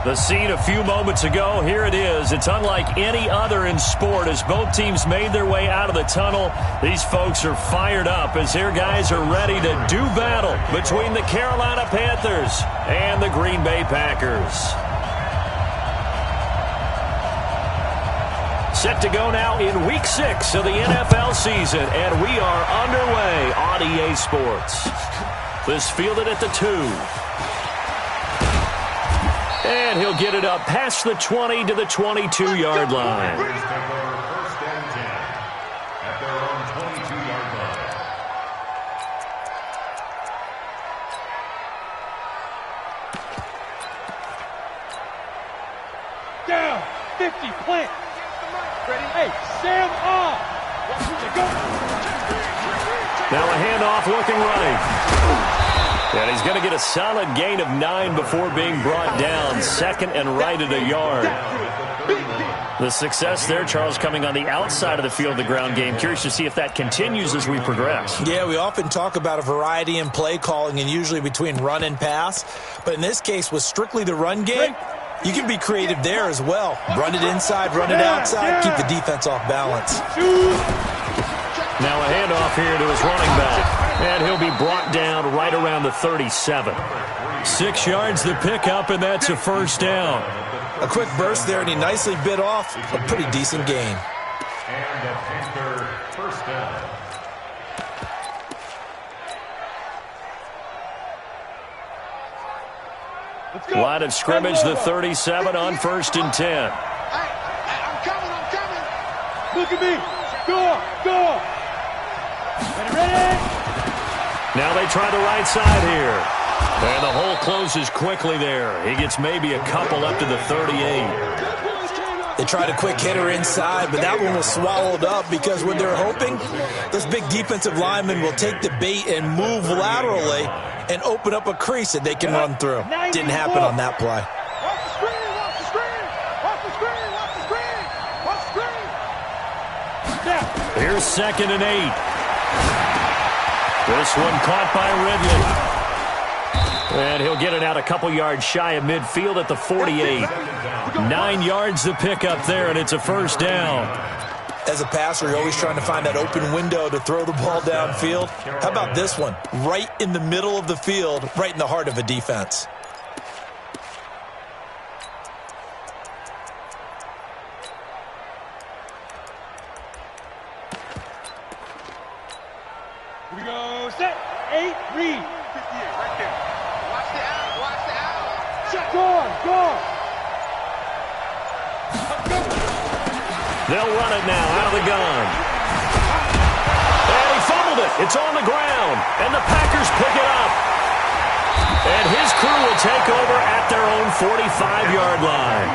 The scene a few moments ago, here it is. It's unlike any other in sport as both teams made their way out of the tunnel. These folks are fired up as their guys are ready to do battle between the Carolina Panthers and the Green Bay Packers. Set to go now in Week 6 of the NFL season, and we are underway on EA Sports. This fielded at the 2. And he'll get it up past the 20 to the 22-yard line. First and 10 at their own 22-yard line. Down, 50, plant. Ready? Hey, Sam off. Now a handoff looking right. And he's going to get a solid gain of 9 before being brought down. Second and right at a yard. The success there, Charles, coming on the outside of the field, the ground game. Curious to see if that continues as we progress. Yeah, we often talk about a variety in play calling and usually between run and pass. But in this case, with strictly the run game, you can be creative there as well. Run it inside, run it outside, keep the defense off balance. Now a handoff here to his running back. And he'll be brought down right around the 37. 6 yards the pickup, and that's a first down. A quick burst there, and he nicely bit off a pretty decent gain. And a Panther first down. Line of scrimmage, the 37 on 1st and 10. I'm coming. Look at me. Go. Ready? Now they try the right side here. And the hole closes quickly there. He gets maybe a couple up to the 38. They tried a quick hitter inside, but that one was swallowed up because what they're hoping, those big defensive linemen will take the bait and move laterally and open up a crease that they can run through. Didn't happen on that play. Here's 2nd and 8. This one caught by Ridley. And he'll get it out a couple yards shy of midfield at the 48. 9 yards to pick up there, and it's a first down. As a passer, you're always trying to find that open window to throw the ball downfield. How about this one? Right in the middle of the field, right in the heart of a defense. Here we go. Set. 8. Read. 58 right there. Watch the out. Check. Go. They'll run it now out of the gun. And he fumbled it. It's on the ground. And the Packers pick it up. And his crew will take over at their own 45-yard line.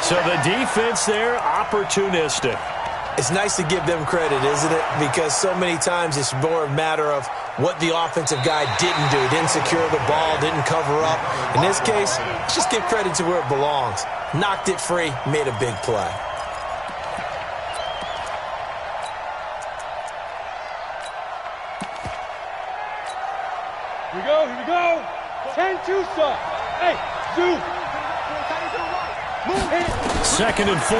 So the defense there, opportunistic. It's nice to give them credit, isn't it? Because so many times it's more a matter of what the offensive guy didn't do. Didn't secure the ball, didn't cover up. In this case, just give credit to where it belongs. Knocked it free, made a big play. Here we go. 10-2 stop. Hey, zoom. 2nd and 4.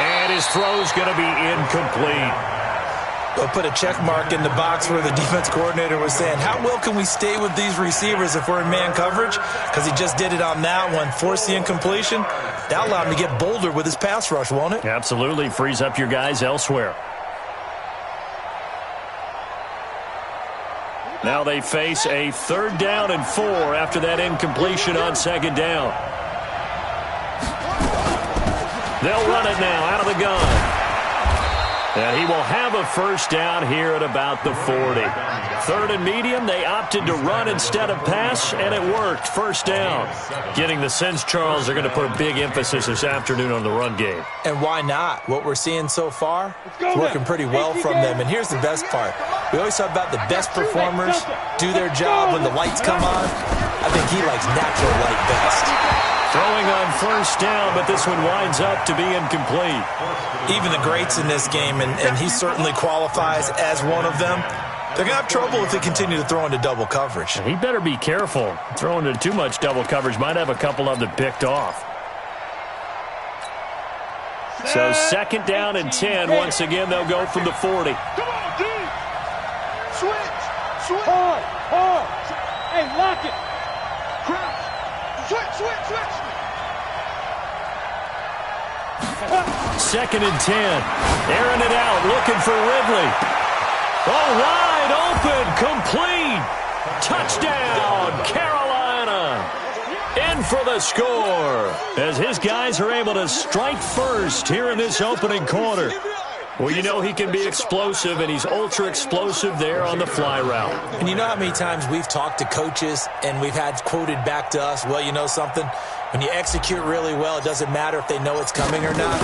And his throw's going to be incomplete. They'll put a check mark in the box where the defense coordinator was saying, how well can we stay with these receivers if we're in man coverage? Because he just did it on that one, forced the incompletion. That'll allow him to get bolder with his pass rush, won't it? Absolutely. Frees up your guys elsewhere. Now they face a 3rd down and 4 after that incompletion on 2nd down. They'll run it now out of the gun. And he will have a first down here at about the 40. 3rd and medium, they opted to run instead of pass, and it worked. First down. Getting the sense, Charles, they're going to put a big emphasis this afternoon on the run game. And why not? What we're seeing so far is working pretty well from them. And here's the best part. We always talk about the best performers do their job when the lights come on. I think he likes natural light best. Throwing on first down, but this one winds up to be incomplete. Even the greats in this game, and he certainly qualifies as one of them, They're going to have trouble if they continue to throw into double coverage. He better be careful. Throwing into too much double coverage might have a couple of them picked off. So second down and 10. Once again, they'll go from the 40. Come on, D. Switch. Hard. Hey, lock it. Crouch. Switch. Second and 10. Airing it out, looking for Ridley. Oh, wide open, complete. Touchdown, Carolina. In for the score as his guys are able to strike first here in this opening quarter. Well, you know he can be explosive, and he's ultra-explosive there on the fly route. And you know how many times we've talked to coaches and we've had quoted back to us, well, you know something? When you execute really well, it doesn't matter if they know it's coming or not.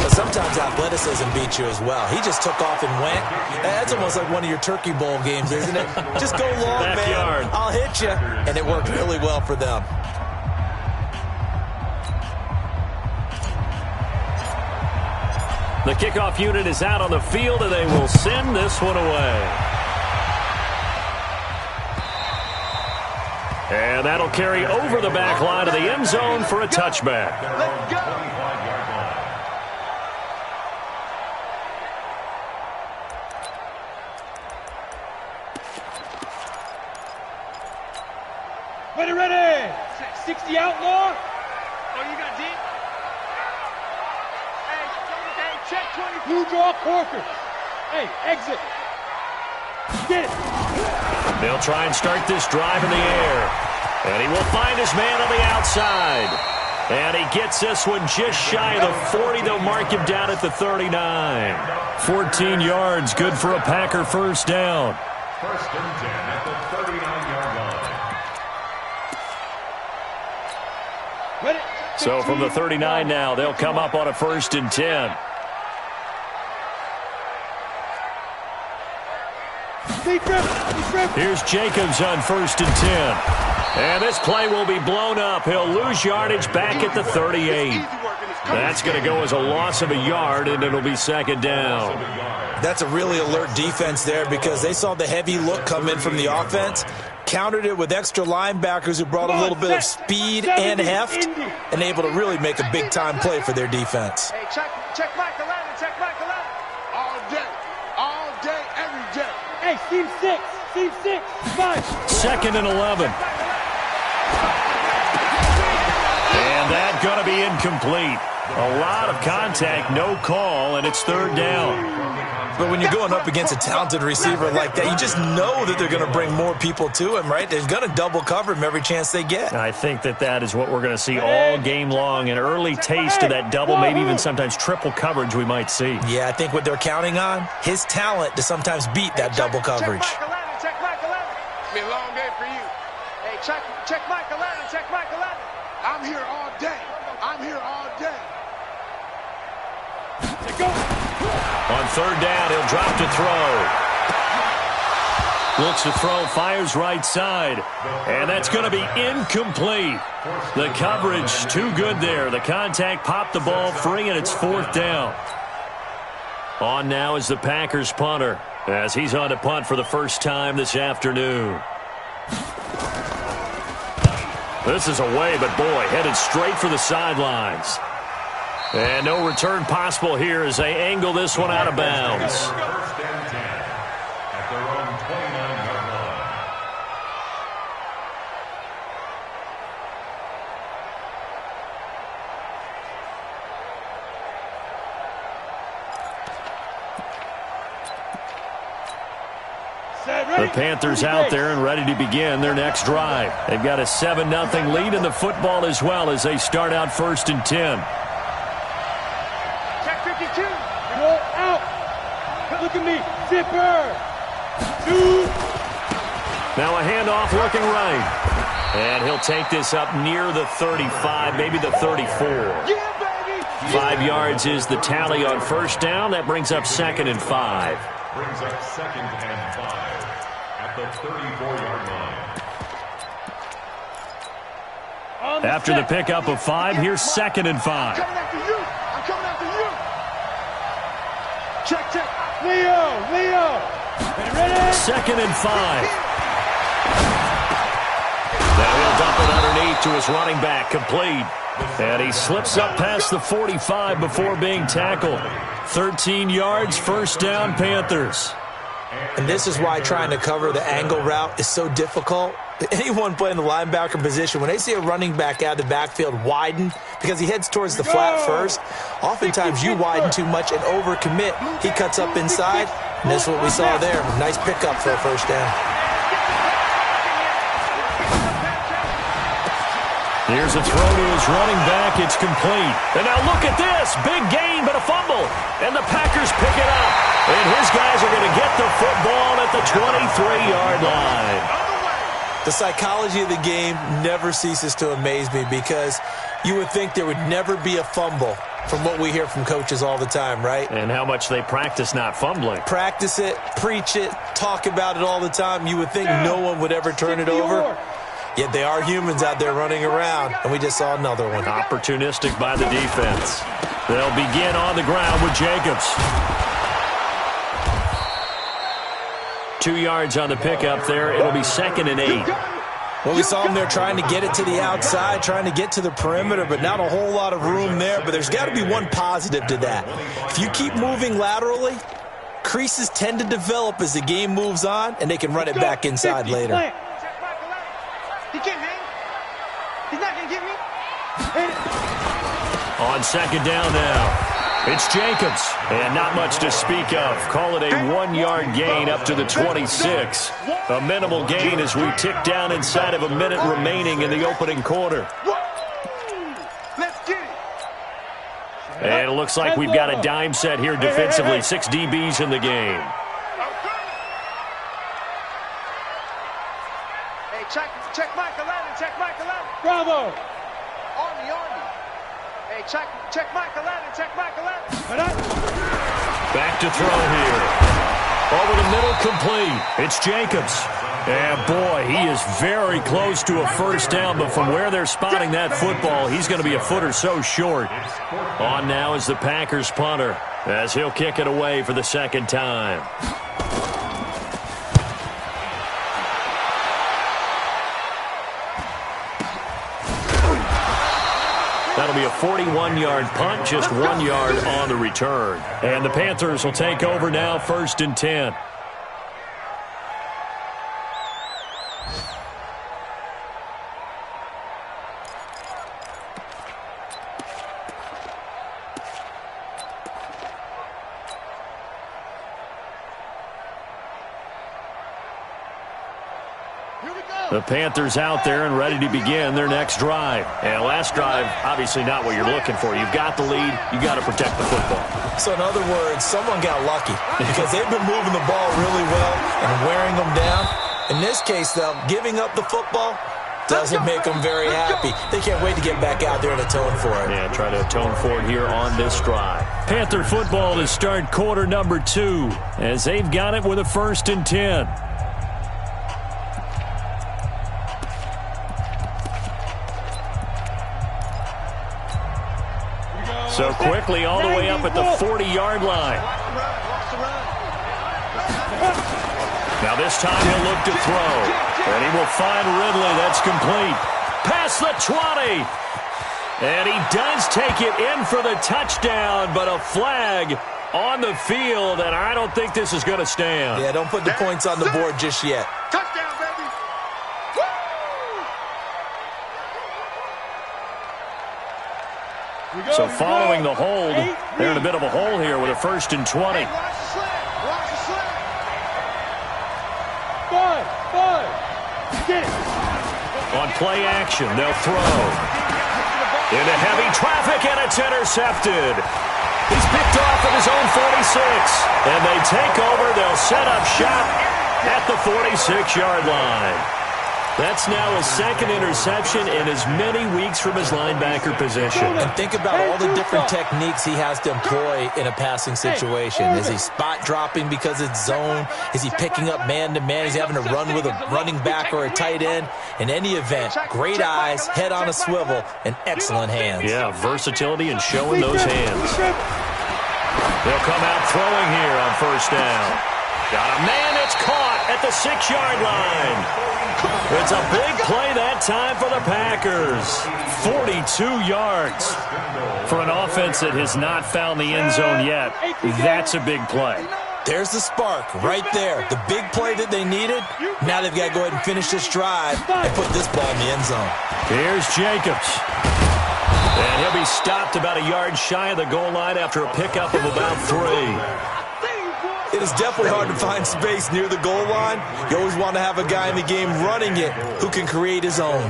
But sometimes athleticism beats you as well. He just took off and went. That's almost like one of your Turkey Bowl games, isn't it? Just go long, Backyard. man. I'll hit you. And it worked really well for them. The kickoff unit is out on the field, and they will send this one away. And that'll carry over the back line of the end zone for a touchback. Let's go. Ready. 60 outlaw. Oh, you got deep. Check 20. Blue draw Corker. Hey, exit. Get it. They'll try and start this drive in the air. And he will find his man on the outside. And he gets this one just shy of the 40. They'll mark him down at the 39. 14 yards, good for a Packer first down. First and 10 at the 39-yard line. Ready. So from the 39 now, they'll come up on a first and 10. Here's Jacobs on first and 10. And this play will be blown up. He'll lose yardage back at the 38. That's going to go as a loss of a yard, and it'll be second down. That's a really alert defense there because they saw the heavy look come in from the offense, countered it with extra linebackers who brought a little bit of speed and heft, and able to really make a big-time play for their defense. Hey, check Michael Allen, check Michael Allen. All day, every day. Hey, Steve 6, 5. Second and 11. And that's going to be incomplete. A lot of contact, no call, and it's third down. But when you're going up against a talented receiver like that, you just know that they're going to bring more people to him, right? They're going to double cover him every chance they get. I think that is what we're going to see all game long, an early taste of that double, maybe even sometimes triple coverage we might see. Yeah, I think what they're counting on, his talent to sometimes beat that double coverage. Check Michael Allen. It's been a long day for you. Hey, check Michael Allen, check Michael Allen. I'm here all day. Go. On third down, he'll drop to throw. Looks to throw, fires right side. And that's going to be incomplete. The coverage too good there. The contact popped the ball free, and it's fourth down. On now is the Packers punter, as he's on to punt for the first time this afternoon. This is away, but boy, headed straight for the sidelines. And no return possible here as they angle this one out of bounds. First and 10 at their own 29-yard The Panthers out there and ready to begin their next drive. They've got a 7-0 lead in the football as well as they start out first and 10. Look at me, zipper. 2. Now a handoff looking right. And he'll take this up near the 35, maybe the 34. Yeah, baby. 5 yards is the tally on first down. That brings up second and 5. Brings up second and 5 at the 34-yard line. After the pickup of 5, here's second and 5. I'm coming after you. Check. Leo. 2nd and 5. Now he'll dump it underneath to his running back, complete. And he slips up past the 45 before being tackled. 13 yards, first down, Panthers. And this is why trying to cover the angle route is so difficult. Anyone playing the linebacker position, when they see a running back out of the backfield widen because he heads towards the flat first, oftentimes you widen too much and overcommit. He cuts up inside, and that's what we saw there. Nice pickup for a first down. Here's a throw to his running back. It's complete. And now look at this. Big gain, but a fumble. And the Packers pick it up. And his guys are going to get the football at the 23-yard line. The psychology of the game never ceases to amaze me because you would think there would never be a fumble from what we hear from coaches all the time, right? And how much they practice not fumbling. Practice it, preach it, talk about it all the time. You would think no one would ever turn it over. Yet they are humans out there running around, and we just saw another one. Opportunistic by the defense. They'll begin on the ground with Jacobs. 2 yards on the pickup there. It'll be 2nd and 8. Well, we saw him there trying to get it to the outside, trying to get to the perimeter, but not a whole lot of room there. But there's got to be one positive to that. If you keep moving laterally, creases tend to develop as the game moves on, and they can run it back inside later. He can't hang. He's not going to get me. On 2nd down now. It's Jacobs. And not much to speak of. Call it a 1-yard gain up to the 26. A minimal gain as we tick down inside of a minute remaining in the opening quarter. Let's get it. And it looks like we've got a dime set here defensively. 6 DBs in the game. Check Michael Allen, check Michael Allen. Bravo. Army. Hey, check Michael Allen, check Michael Allen. Back to throw here. Over the middle, complete. It's Jacobs. And boy, he is very close to a first down, but from where they're spotting that football, he's going to be a foot or so short. On now is the Packers punter, as he'll kick it away for the 2nd time. That'll be a 41-yard punt, just 1 yard on the return. And the Panthers will take over now, 1st and 10. The Panthers out there and ready to begin their next drive. And last drive, obviously not what you're looking for. You've got the lead. You've got to protect the football. So in other words, someone got lucky because they've been moving the ball really well and wearing them down. In this case, though, giving up the football doesn't make them very happy. They can't wait to get back out there and atone for it. Yeah, try to atone for it here on this drive. Panther football to start quarter number 2 as they've got it with a 1st and 10. So quickly all the way up at the 40-yard line. Now this time he'll look to throw. And he will find Ridley. That's complete. Past the 20. And he does take it in for the touchdown, but a flag on the field, and I don't think this is going to stand. Yeah, don't put the points on the board just yet. Touchdown, baby. So following the hold, they're in a bit of a hole here with a 1st and 20. Hey, watch the slant. Watch the slant. 5. Get it. On play action, they'll throw. Into heavy traffic, and it's intercepted. He's picked off at his own 46. And they take over. They'll set up shop at the 46-yard line. That's now his 2nd interception in as many weeks from his linebacker position. And think about all the different techniques he has to employ in a passing situation. Is he spot dropping because it's zone? Is he picking up man-to-man? Is he having to run with a running back or a tight end? In any event, great eyes, head on a swivel, and excellent hands. Yeah, versatility and showing those hands. They'll come out throwing here on 1st down. Got a man that's caught at the 6-yard line. It's a big play that time for the Packers. 42 yards. For an offense that has not found the end zone yet, that's a big play. There's the spark right there. The big play that they needed. Now they've got to go ahead and finish this drive and put this ball in the end zone. Here's Jacobs. And he'll be stopped about a yard shy of the goal line after a pickup of about 3. It is definitely hard to find space near the goal line. You always want to have a guy in the game running it who can create his own.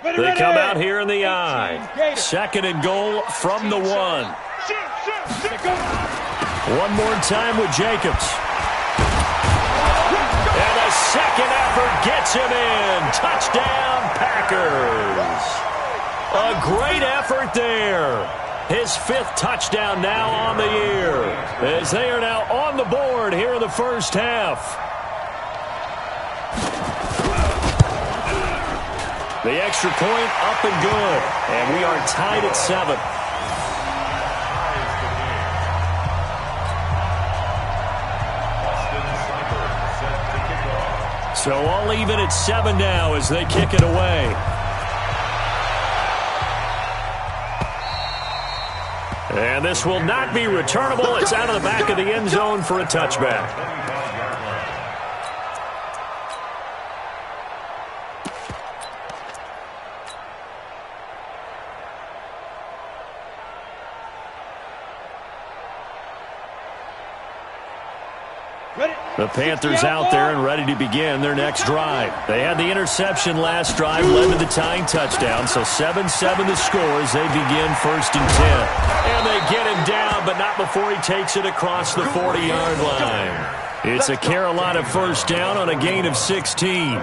They come out here in the I. 2nd and goal from the 1. One more time with Jacobs. And a second effort gets him in. Touchdown, Packers. A great effort there. His 5th touchdown now on the year, as they are now on the board here in the first half. The extra point up and good, and we are tied at 7. So all even at 7 now as they kick it away. And this will not be returnable. It's out of the back of the end zone for a touchback. The Panthers out there and ready to begin their next drive. They had the interception last drive, led to the tying touchdown. So 7-7 the score as they begin 1st and 10. And they get him down, but not before he takes it across the 40-yard line. It's a Carolina first down on a gain of 16.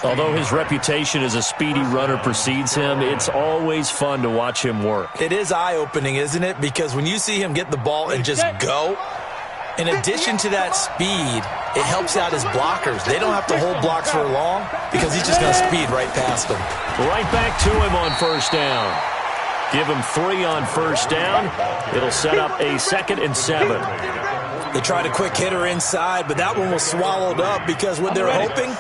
Although his reputation as a speedy runner precedes him, it's always fun to watch him work. It is eye-opening, isn't it? Because when you see him get the ball and just go, in addition to that speed, it helps out his blockers. They don't have to hold blocks for long because he's just going to speed right past them. Right back to him on first down. Give him 3 on first down. It'll set up a 2nd and 7. They tried a quick hitter inside, but that one was swallowed up because what they're hoping,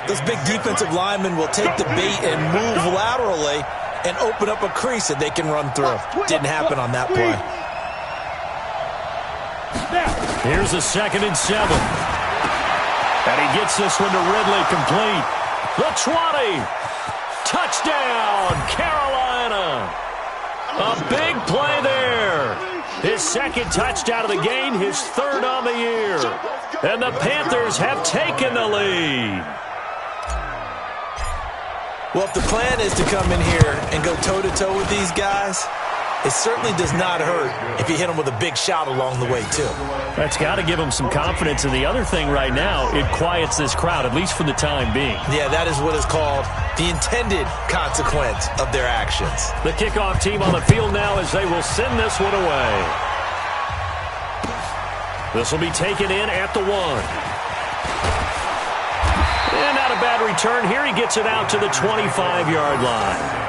those big defensive linemen will take the bait and move laterally and open up a crease that they can run through. Didn't happen on that play. Here's a 2nd and 7. And he gets this one to Ridley complete. The 20. Touchdown, Carolina. A big play there. His 2nd touchdown of the game, his 3rd on the year. And the Panthers have taken the lead. Well, if the plan is to come in here and go toe-to-toe with these guys, it certainly does not hurt if you hit them with a big shot along the way, too. That's got to give them some confidence. And the other thing right now, it quiets this crowd, at least for the time being. Yeah, that is what is called the intended consequence of their actions. The kickoff team on the field now as they will send this one away. This will be taken in at the 1. And not a bad return here. He gets it out to the 25-yard line.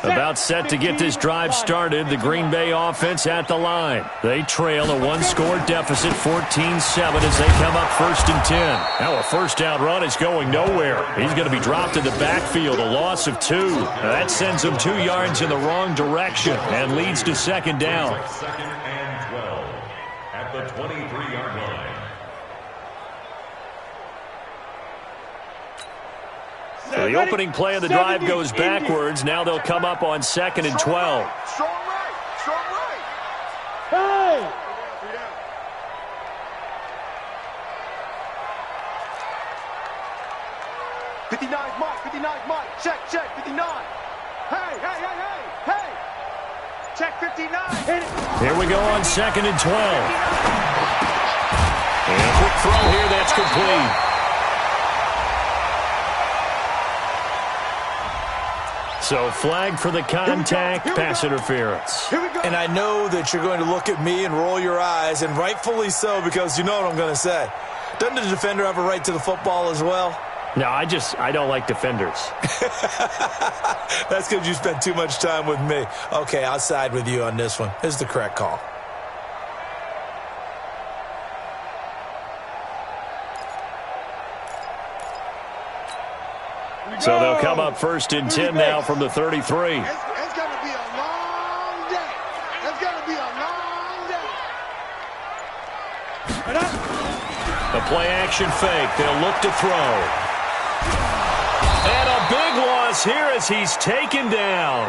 About set to get this drive started. The Green Bay offense at the line. They trail a 1-score deficit, 14-7 as they come up 1st and 10. Now a first down run is going nowhere. He's going to be dropped in the backfield, a loss of 2. Now that sends him 2 yards in the wrong direction and leads to 2nd down. 2nd and 12 at the 23-yard line. So the opening play of the drive goes backwards. Now they'll come up on 2nd and 12. Strong right. Hey! 59's Mike. Check, 59. Hey. Check 59. Hit it. Here we go on 2nd and 12. And a quick throw here, that's complete. So flag for the contact, pass interference. And I know that you're going to look at me and roll your eyes, and rightfully so, because you know what I'm going to say. Doesn't the defender have a right to the football as well? No, I don't like defenders. That's because you spent too much time with me. Okay, I'll side with you on this one. This is the correct call. So they'll come up 1st and 10 now from the 33. It's going to be a long day. It's going to be a long day. The play action fake. They'll look to throw. And a big loss here as he's taken down.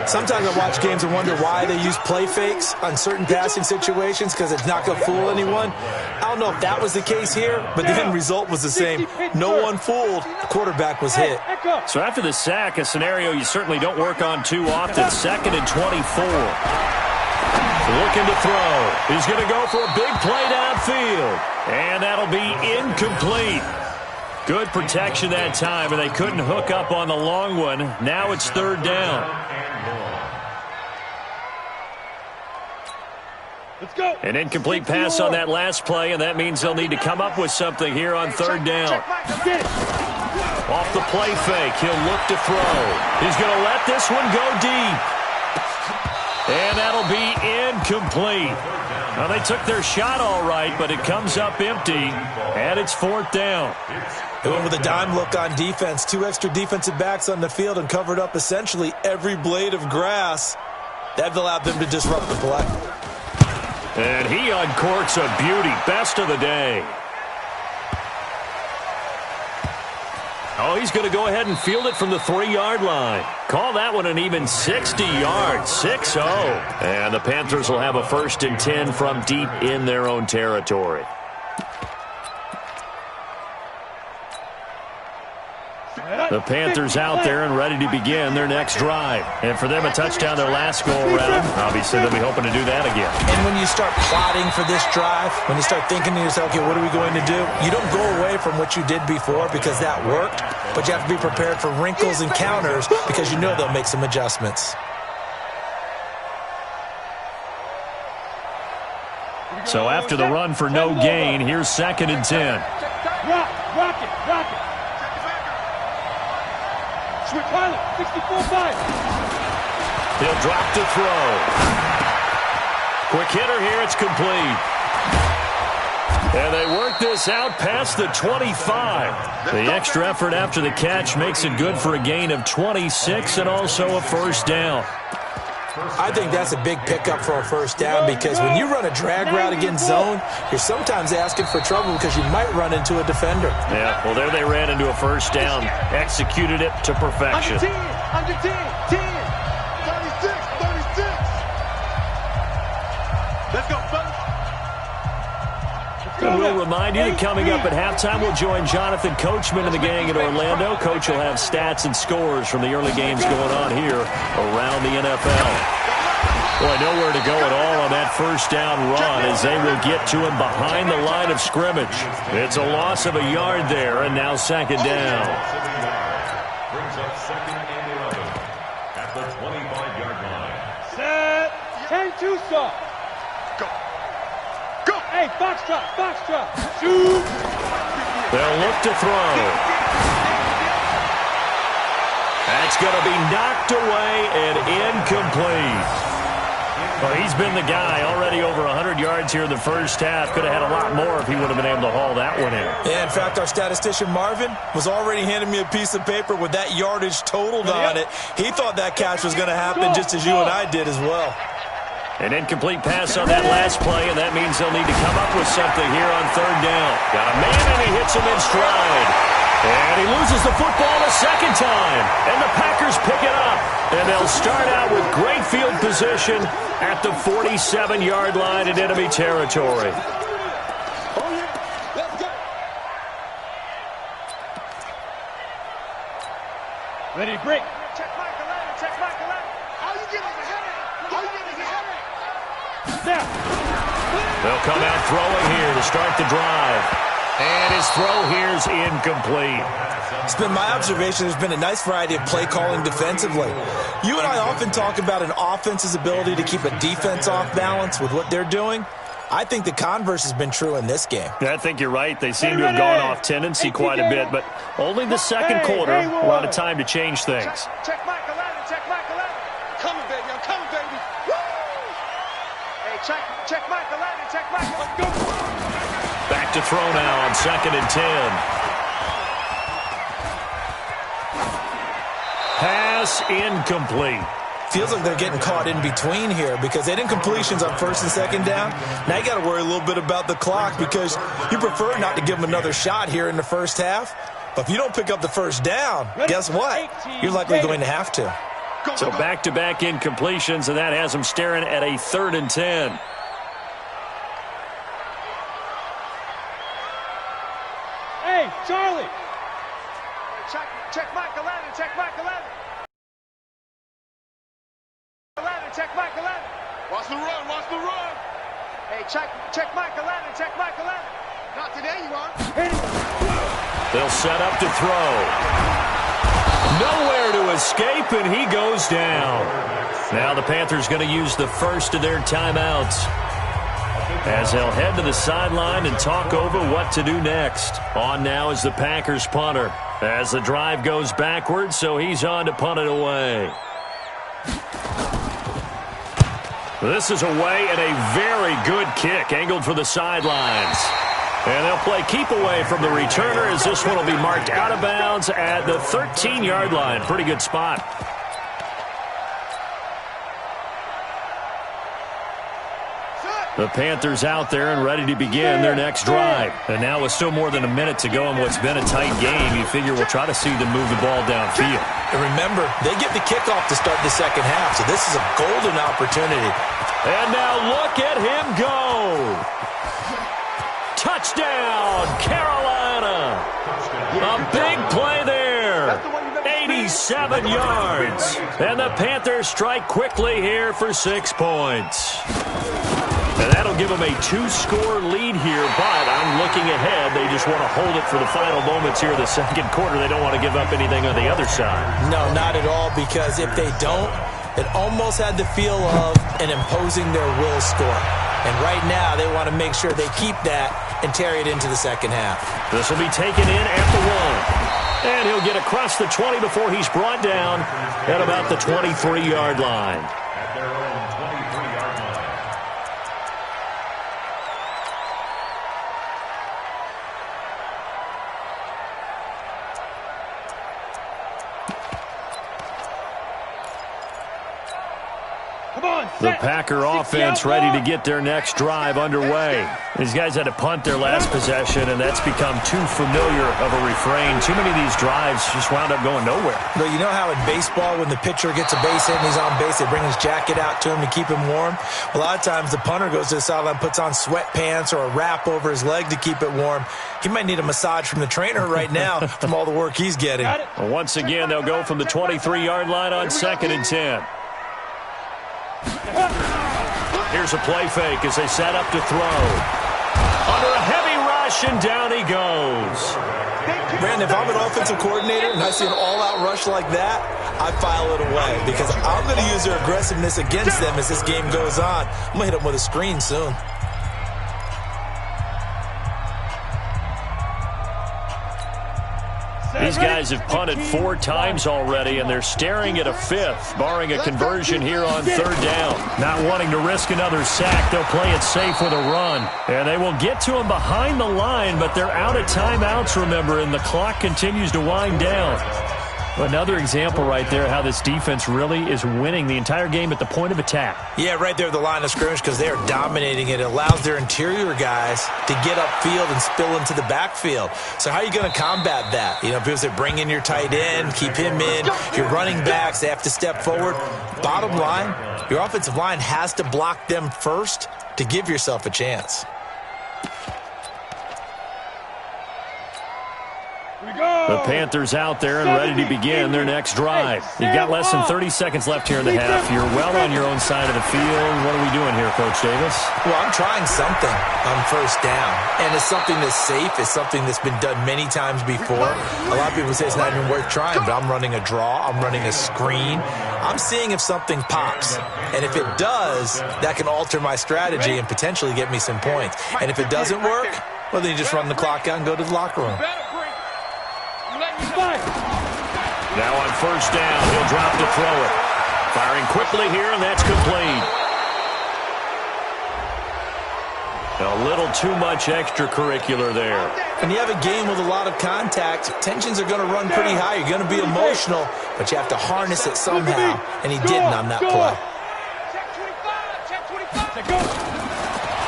Sometimes I watch games and wonder why they use play fakes on certain passing situations, because it's not going to fool anyone. I don't know if that was the case here, but the end result was the same. No one fooled. The quarterback was hit. So after the sack, a scenario you certainly don't work on too often. 2nd and 24. Looking to throw. He's going to go for a big play downfield. And that'll be incomplete. Good protection that time, and they couldn't hook up on the long one. Now it's 3rd down. Let's go. An incomplete pass on that last play, and that means they'll need to come up with something here on 3rd down. Off the play fake, he'll look to throw. He's going to let this one go deep. And that'll be incomplete. Now, they took their shot all right, but it comes up empty, and it's 4th down. They went with a dime look on defense. 2 extra defensive backs on the field and covered up essentially every blade of grass. That allowed them to disrupt the play. And he uncorks a beauty. Best of the day. Oh, he's going to go ahead and field it from the 3-yard line. Call that one an even 60 yards, 6-0. And the Panthers will have a 1st and 10 from deep in their own territory. The Panthers out there and ready to begin their next drive. And for them, a touchdown their last go-around. Obviously, they'll be hoping to do that again. And when you start plotting for this drive, when you start thinking to yourself, okay, what are we going to do? You don't go away from what you did before because that worked, but you have to be prepared for wrinkles and counters because you know they'll make some adjustments. So after the run for no gain, here's 2nd and 10. Rock it. Switch pilot, 64-5. He'll drop to throw. Quick hitter here, it's complete. And they work this out past the 25. The extra effort after the catch makes it good for a gain of 26 and also a 1st down. I think that's a big pickup for a 1st down because when you run a drag route against zone, you're sometimes asking for trouble because you might run into a defender. Yeah, well, there they ran into a 1st down. Executed it to perfection. Under 10, 36. Let's go, fellas. And we'll remind you that coming up at halftime, we'll join Jonathan Coachman and the gang in Orlando. Coach will have stats and scores from the early games going on here around the NFL. Boy, nowhere to go at all on that 1st down run as they will get to him behind the line of scrimmage. It's a loss of a yard there, and now 2nd down. Brings up 2nd and 11 at the 25-yard line. Set. 10-2 stop. Hey, foxtrot. Shoot. They'll look to throw. That's going to be knocked away and incomplete. Well, he's been the guy already over 100 yards here in the 1st half. Could have had a lot more if he would have been able to haul that one in. Yeah, in fact, our statistician Marvin was already handing me a piece of paper with that yardage totaled on it. He thought that catch was going to happen just as you and I did as well. An incomplete pass on that last play, and that means they'll need to come up with something here on 3rd down. Got a man, and he hits him in stride. And he loses the football a 2nd time. And the Packers pick it up. And they'll start out with great field position at the 47-yard line in enemy territory. Ready to break. Check Michael Allen. All you get is a headache. Now. They'll come out throwing here to start the drive. And his throw here is incomplete. It's been my observation there's been a nice variety of play calling defensively. You and I often talk about an offense's ability to keep a defense off balance with what they're doing. I think the converse has been true in this game. Yeah, I think you're right. They seem to have gone off tendency quite a bit, but only the second quarter, a lot of time to change things. Check Mike 11, check Mike 11. Coming, baby, I'm coming, baby. Woo! Hey, check Mike 11, check Mike 11. Let's go. Back to throw now on 2nd and 10. Pass incomplete. Feels like they're getting caught in between here because they didn't completions on 1st and 2nd down. Now you got to worry a little bit about the clock because you prefer not to give them another shot here in the first half. But if you don't pick up the first down, guess what? You're likely going to have to. So back-to-back incompletions, and that has them staring at a 3rd and 10. Hey, Charlie. Check Mike 11, check Mike 11. 11, check Mike 11. Watch the run, watch the run. Hey, check Mike 11, check Mike 11. Not today, you are. They'll set up to throw. Nowhere to escape, and he goes down. Now the Panthers going to use the first of their timeouts as they'll head to the sideline and talk over what to do next. On now is the Packers punter as the drive goes backwards, so he's on to punt it away. This is away and a very good kick angled for the sidelines. And they'll play keep away from the returner as this one will be marked out of bounds at the 13-yard line. Pretty good spot. The Panthers out there and ready to begin their next drive. And now with still more than a minute to go in what's been a tight game, you figure we'll try to see them move the ball downfield. And remember, they get the kickoff to start the second half, so this is a golden opportunity. And now look at him go. Touchdown, Carolina. A big play there. 87 yards. And the Panthers strike quickly here for 6 points. And that'll give them a 2-score lead here, but I'm looking ahead. They just want to hold it for the final moments here of the second quarter. They don't want to give up anything on the other side. No, not at all, because if they don't, it almost had the feel of an imposing their will score. And right now, they want to make sure they keep that and carry it into the second half. This will be taken in at the 1. And he'll get across the 20 before he's brought down at about the 23-yard line. At their own 23-yard line. The Packer offense ready to get their next drive underway. These guys had to punt their last possession, and that's become too familiar of a refrain. Too many of these drives just wound up going nowhere. But you know how in baseball, when the pitcher gets a base hit and he's on base, they bring his jacket out to him to keep him warm? A lot of times the punter goes to the sideline, puts on sweatpants or a wrap over his leg to keep it warm. He might need a massage from the trainer right now from all the work he's getting. Well, once again, they'll go from the 23-yard line on 2nd and 10. Here's a play fake as they set up to throw. Under a heavy rush, and down he goes. Brandon, if I'm an offensive coordinator and I see an all-out rush like that, I file it away because I'm going to use their aggressiveness against them as this game goes on. I'm going to hit them with a screen soon. These guys have punted 4 times already, and they're staring at a 5th, barring a conversion here on 3rd down. Not wanting to risk another sack, they'll play it safe with a run. And they will get to him behind the line, but they're out of timeouts, remember, and the clock continues to wind down. Another example right there how this defense really is winning the entire game at the point of attack. Yeah, right there at the line of scrimmage because they are dominating it. It allows their interior guys to get upfield and spill into the backfield. So how are you going to combat that? You know, because they bring in your tight end, keep him in. Your running backs, they have to step forward. Bottom line, your offensive line has to block them first to give yourself a chance. Here we go. The Panthers out there and ready to begin their next drive. You've got less than 30 seconds left here in the half. You're well on your own side of the field. What are we doing here, Coach Davis? Well, I'm trying something on first down, and it's something that's safe. It's something that's been done many times before. A lot of people say it's not even worth trying, but I'm running a draw. I'm running a screen. I'm seeing if something pops, and if it does, that can alter my strategy and potentially get me some points. And if it doesn't work, well, then you just run the clock out and go to the locker room. Now on first down, he'll drop to throw it. Firing quickly here, and that's complete. A little too much extracurricular there. When you have a game with a lot of contact, tensions are going to run pretty high. You're going to be emotional, but you have to harness it somehow, and he didn't on that play.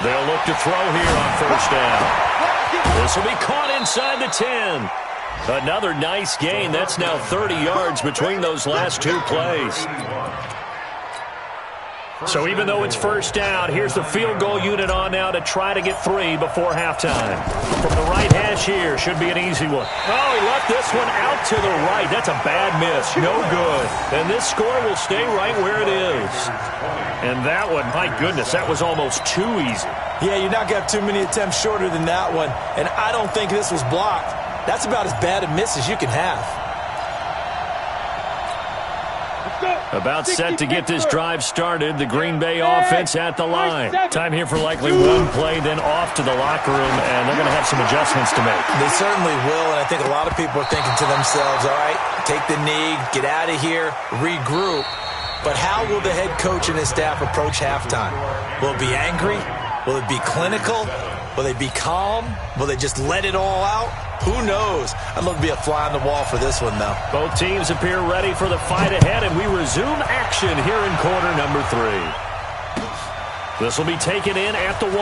They'll look to throw here on first down. This will be caught inside the 10. Another nice gain. That's now 30 yards between those last two plays. So even though it's first down, here's the field goal unit on now to try to get 3 before halftime. From the right hash here, should be an easy one. Oh, he left this one out to the right. That's a bad miss. No good. And this score will stay right where it is. And that one, my goodness, that was almost too easy. Yeah, you're not going to have too many attempts shorter than that one. And I don't think this was blocked. That's about as bad a miss as you can have. About set to get this drive started. The Green Bay offense at the line. Time here for likely one play, then off to the locker room, and they're going to have some adjustments to make. They certainly will, and I think a lot of people are thinking to themselves, all right, take the knee, get out of here, regroup. But how will the head coach and his staff approach halftime? Will it be angry? Will it be clinical? Will they be calm? Will they just let it all out? Who knows? I'd love to be a fly on the wall for this one, though. Both teams appear ready for the fight ahead, and we resume action here in quarter number 3. This will be taken in at the 1.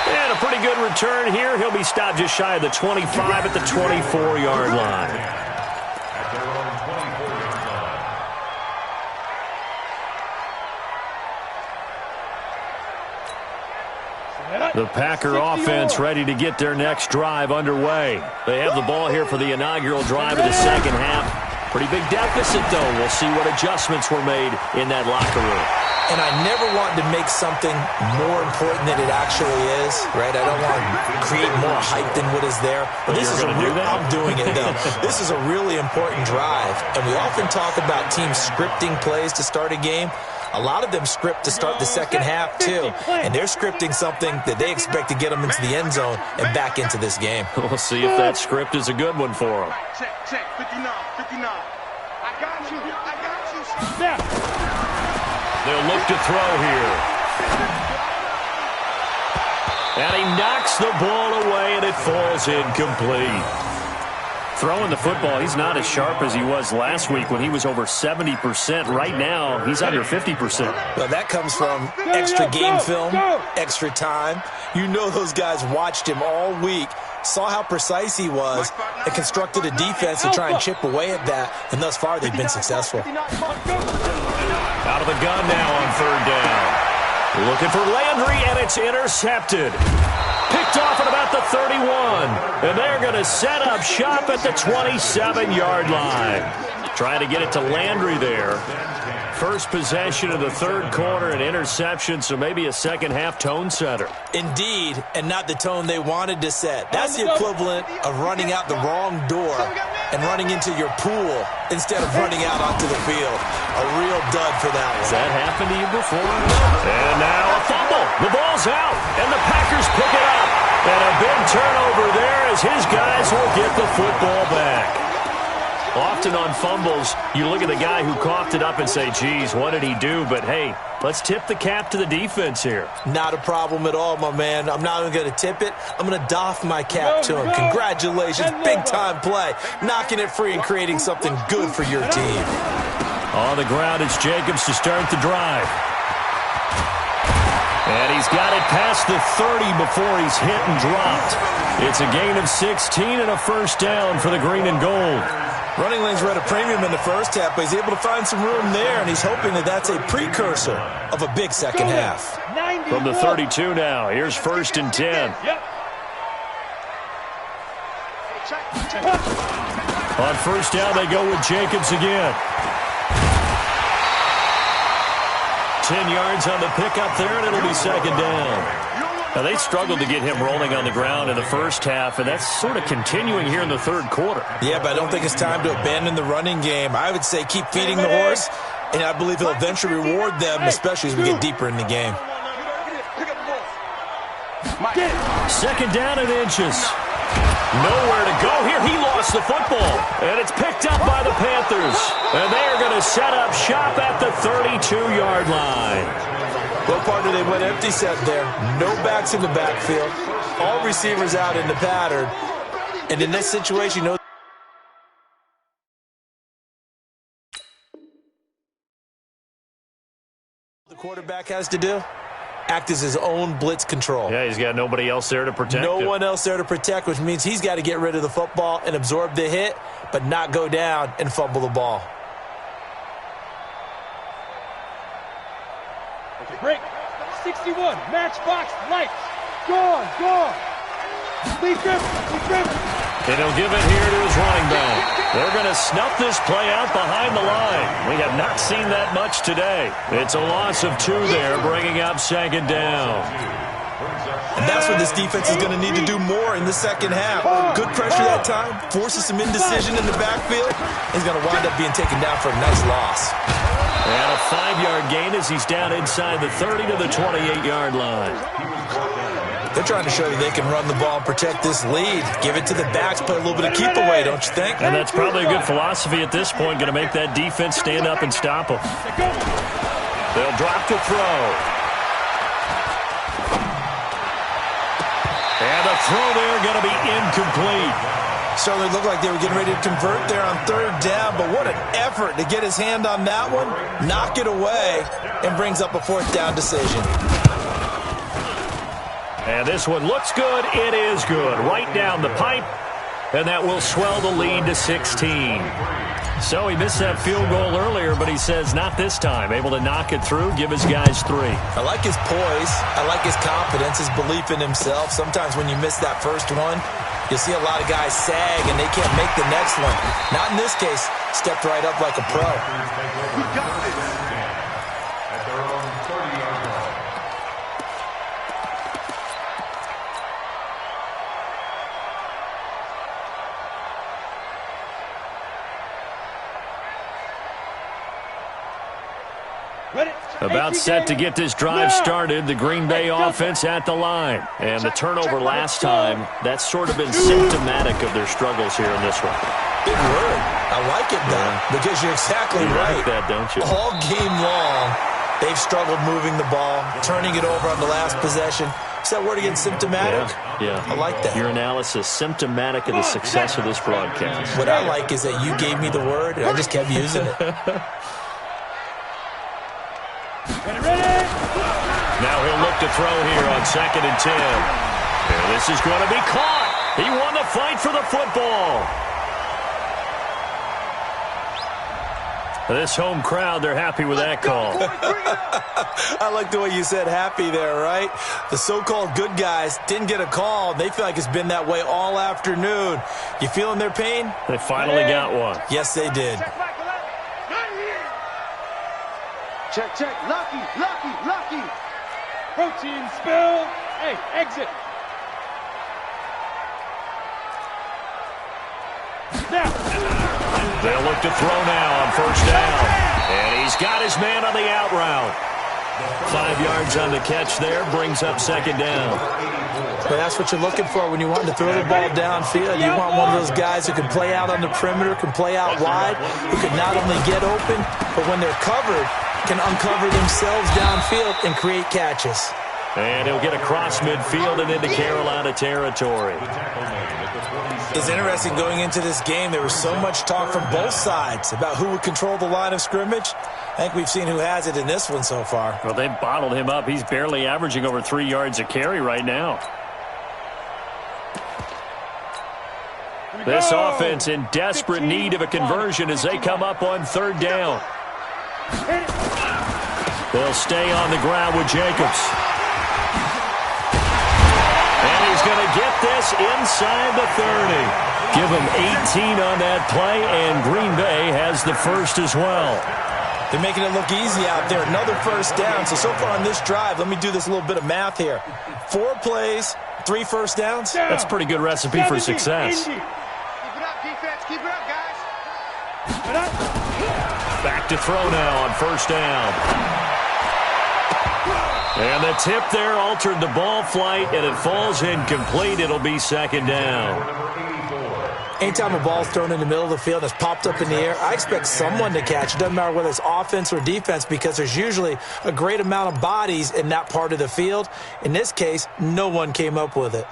And a pretty good return here. He'll be stopped just shy of the 25 at the 24-yard line. The Packer offense ready to get their next drive underway. They have the ball here for the inaugural drive of the second half. Pretty big deficit, though. We'll see what adjustments were made in that locker room. And I never want to make something more important than it actually is, right? I don't want to create more hype than what is there. But this is I'm doing it, though. This is a really important drive. And we often talk about teams scripting plays to start a game. A lot of them script to start the second half, too. And they're scripting something that they expect to get them into the end zone and back into this game. We'll see if that script is a good one for them. Check, 59, 59. I got you. They'll look to throw here. And he knocks the ball away, and it falls incomplete. Throwing the football, he's not as sharp as he was last week when he was over 70%. Right now, he's under 50%. Well, that comes from extra game film, extra time. You know those guys watched him all week, saw how precise he was, and constructed a defense to try and chip away at that. And thus far, they've been successful. Out of the gun now on third down. Looking for Landry, and it's intercepted. Picked off at about the 31. And they're going to set up shop at the 27-yard line. Trying to get it to Landry there. First possession of the third quarter, an interception, so maybe a second-half tone setter. Indeed, and not the tone they wanted to set. That's the equivalent of running out the wrong door and running into your pool instead of running out onto the field. A real dud for that one. Has that happened to you before? And now a fumble. The ball's out, and the Packers pick it up. And a big turnover there as his guys will get the football back. Often on fumbles, you look at the guy who coughed it up and say, geez, what did he do? But, hey, let's tip the cap to the defense here. Not a problem at all, my man. I'm not even going to tip it. I'm going to doff my cap to him. Congratulations. Big-time play. Knocking it free and creating something good for your team. On the ground, it's Jacobs to start the drive. And he's got it past the 30 before he's hit and dropped. It's a gain of 16 and a first down for the green and gold. Running lanes were at a premium in the first half, but he's able to find some room there, and he's hoping that that's a precursor of a big second half. From the 32 now, here's first and 10. Check. On first down, they go with Jacobs again. 10 yards on the pickup there, and it'll be second down. Now, they struggled to get him rolling on the ground in the first half, and that's sort of continuing here in the third quarter. Yeah, but I don't think it's time to abandon the running game. I would say keep feeding the horse, and I believe he'll eventually reward them, especially as we get deeper in the game. Second down and inches. Nowhere to go here. He lost the football, and it's picked up by the Panthers. And they are going to set up shop at the 32-yard line. Well, partner, they went empty set there. No backs in the backfield. All receivers out in the pattern. And in this situation, you know, the quarterback has to do? Act as his own blitz control. Yeah, he's got nobody else there to protect him. No one else there to protect, which means he's got to get rid of the football and absorb the hit, but not go down and fumble the ball. Break. 61. Matchbox. Lights. Gone. Lee Griffin. And he'll give it here to his running back. They're going to snuff this play out behind the line. We have not seen that much today. It's a loss of 2 there, bringing up second down. And that's what this defense is going to need to do more in the second half. Good pressure that time, forces some indecision in the backfield. He's going to wind up being taken down for a nice loss. And a 5-yard gain as he's down inside the 30 to the 28-yard line. They're trying to show you they can run the ball and protect this lead. Give it to the backs, play a little bit of keep away, don't you think? And that's probably a good philosophy at this point, going to make that defense stand up and stop them. They'll drop to throw. And the throw there going to be incomplete. Certainly looked like they were getting ready to convert there on third down, but what an effort to get his hand on that one, knock it away, and brings up a fourth down decision. And this one looks good. It is good. Right down the pipe, and that will swell the lead to 16. So he missed that field goal earlier, but he says not this time. Able to knock it through, give his guys 3. I like his poise. I like his confidence, his belief in himself. Sometimes when you miss that first one, you'll see a lot of guys sag, and they can't make the next one. Not in this case. Stepped right up like a pro. At their own 30-yard line. About set to get this drive started, the Green Bay offense at the line. And the turnover last time, that's sort of been symptomatic of their struggles here in this one. Big word. I like it, though, because you're exactly right. You like that, don't you? All game long, they've struggled moving the ball, turning it over on the last possession. Is that word again, symptomatic? Yeah. I like that. Your analysis, symptomatic of the success of this broadcast. What I like is that you gave me the word, and I just kept using it. Now he'll look to throw here on 2nd and 10. And this is going to be caught. He won the fight for the football. This home crowd, they're happy with that call. I like the way you said happy there, right? The so-called good guys didn't get a call. They feel like it's been that way all afternoon. You feeling their pain? They finally got one. Yes, they did. Check. Lucky. Protein spill. Hey, exit. Now. They'll look to throw now on first down. And he's got his man on the out route. 5 yards on the catch there, brings up second down. But that's what you're looking for when you want to throw the ball downfield. You want one of those guys who can play out on the perimeter, can play out wide, who can not only get open, but when they're covered, can uncover themselves downfield and create catches. And he'll get across midfield and into Carolina territory. It's interesting going into this game. There was so much talk from both sides about who would control the line of scrimmage. I think we've seen who has it in this one so far. Well, they've bottled him up. He's barely averaging over 3 yards a carry right now. This offense in desperate need of a conversion as they come up on third down. They'll stay on the ground with Jacobs. And he's going to will get this inside the 30. Give him 18 on that play, and Green Bay has the first as well. They're making it look easy out there. Another first down. So far on this drive, let me do this little bit of math here. 4 plays, 3 first downs. That's a pretty good recipe for success. Keep it up, defense. Keep it up, guys. Back to throw now on first down. And the tip there altered the ball flight, and it falls incomplete. It'll be second down. Anytime a ball's thrown in the middle of the field and it's popped up in the air, I expect someone to catch it. Doesn't matter whether it's offense or defense, because there's usually a great amount of bodies in that part of the field. In this case, no one came up with it.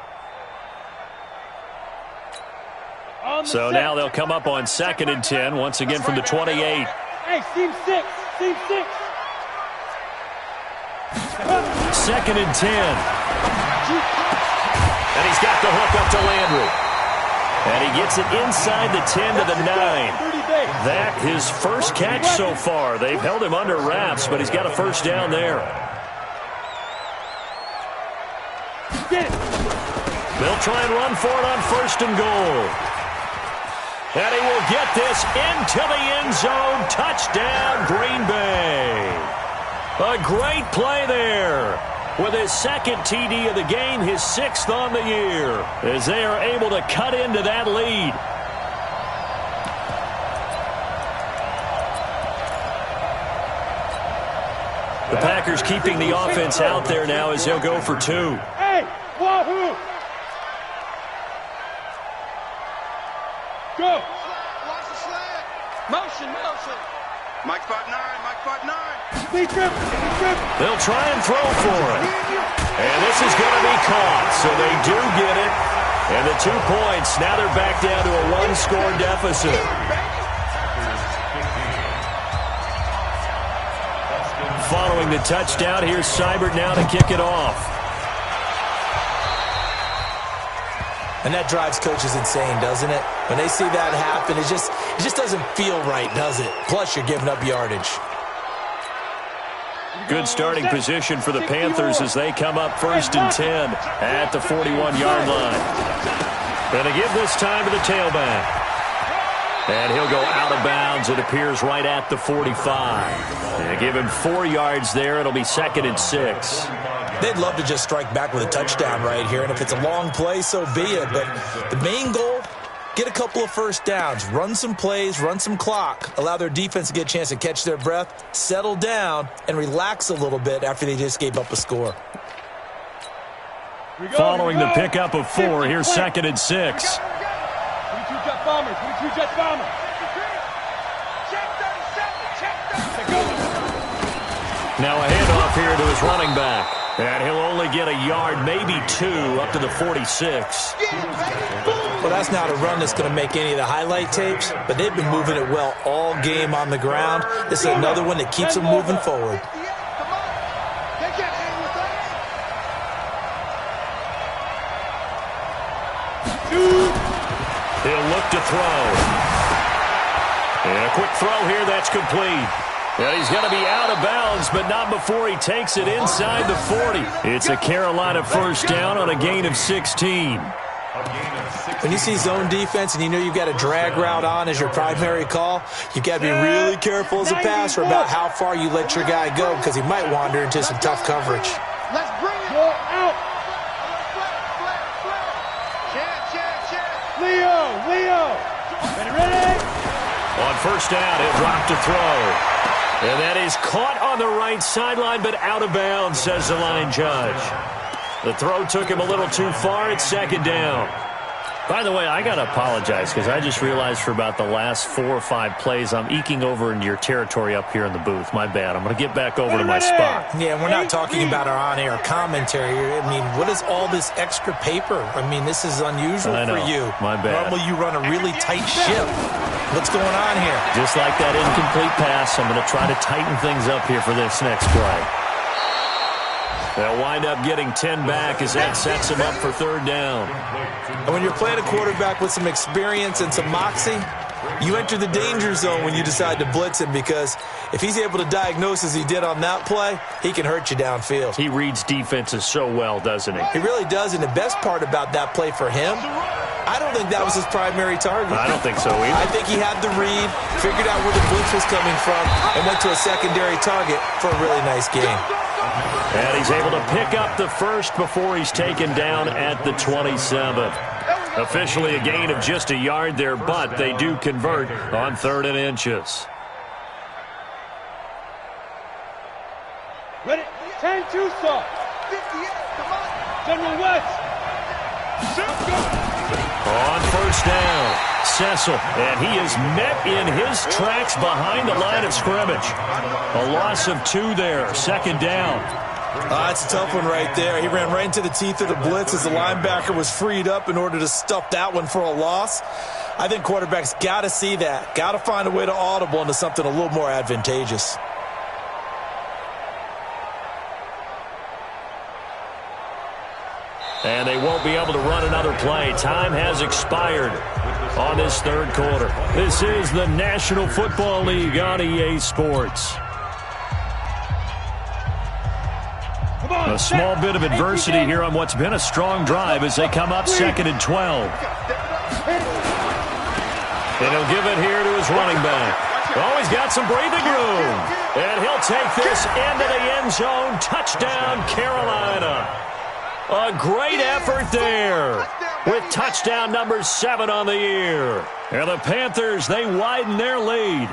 So now they'll come up on 2nd and 10, once again from the 28. Hey, team 6. Team 6. 2nd and 10. And he's got the hook up to Landry. And he gets it inside the 10 to the 9. That his first catch so far. They've held him under wraps, but he's got a first down there. They'll try and run for it on 1st and goal. And he will get this into the end zone. Touchdown, Green Bay. A great play there. With his 2nd TD of the game, his 6th on the year, as they are able to cut into that lead. The Packers keeping the offense out there now as they'll go for 2. Hey, wahoo! Go! Watch the slant. Motion. Mike 5'9", Mike 5'9". Speed trip. They'll try and throw for it. And this is going to be caught, so they do get it. And the 2 points, now they're back down to a 1-score deficit. Following the touchdown, here's Seibert now to kick it off. And that drives coaches insane, doesn't it? When they see that happen, it just doesn't feel right, does it? Plus, you're giving up yardage. Good starting position for the Panthers as they come up 1st and 10 at the 41-yard line. Going to give this time to the tailback. And he'll go out of bounds, it appears, right at the 45. And give him 4 yards there. It'll be 2nd and 6. They'd love to just strike back with a touchdown right here, and if it's a long play, so be it. But the main goal, get a couple of first downs, run some plays, run some clock, allow their defense to get a chance to catch their breath, settle down, and relax a little bit after they just gave up a score. Following the pickup of 4, here's 2nd and 6. 22 Jet Bombers. 22 Jet Bombers. Now a handoff here to his running back. And he'll only get a yard, maybe 2, up to the 46. Well, that's not a run that's going to make any of the highlight tapes, but they've been moving it well all game on the ground. This is another one that keeps them moving forward. He'll look to throw. And a quick throw here, that's complete. And he's going to be out of bounds, but not before he takes it inside the 40. It's a Carolina first down on a gain of 16. When you see zone defense and you know you've got a drag route on as your primary call, you've got to be really careful as a passer about how far you let your guy go, because he might wander into some tough coverage. Let's bring it. Go out. Check. Leo. Ready? On first down, he'll drop to throw. And that is caught on the right sideline, but out of bounds, says the line judge. The throw took him a little too far. It's 2nd down. By the way, I got to apologize because I just realized for about the last 4 or 5 plays, I'm eking over into your territory up here in the booth. My bad. I'm going to get back over to my spot. Yeah, we're not talking about our on-air commentary. I mean, what is all this extra paper? I mean, this is unusual for you. My bad. Normally you run a really tight ship. What's going on here? Just like that incomplete pass, I'm going to try to tighten things up here for this next play. They'll wind up getting 10 back as that sets them up for 3rd down. And when you're playing a quarterback with some experience and some moxie, you enter the danger zone when you decide to blitz him, because if he's able to diagnose as he did on that play, he can hurt you downfield. He reads defenses so well, doesn't he? He really does, and the best part about that play for him, I don't think that was his primary target. I don't think so either. I think he had the read, figured out where the blitz was coming from, and went to a secondary target for a really nice game. And he's able to pick up the first before he's taken down at the 27. Officially a gain of just a yard there, but they do convert on 3rd and inches. Ready? 10-2 stop. 58, come on. General West. On 1st down, Cecil, and he is met in his tracks behind the line of scrimmage. A loss of 2 there, 2nd down. That's a tough one right there. He ran right into the teeth of the blitz as the linebacker was freed up in order to stuff that one for a loss. I think quarterbacks got to see that. Got to find a way to audible into something a little more advantageous. And they won't be able to run another play. Time has expired on this 3rd quarter. This is the National Football League on EA Sports. A small bit of adversity here on what's been a strong drive as they come up 2nd and 12. And he'll give it here to his running back. Oh, he's got some breathing room. And he'll take this into the end zone. Touchdown, Carolina. A great effort there with touchdown number 7 on the year. And the Panthers, they widen their lead.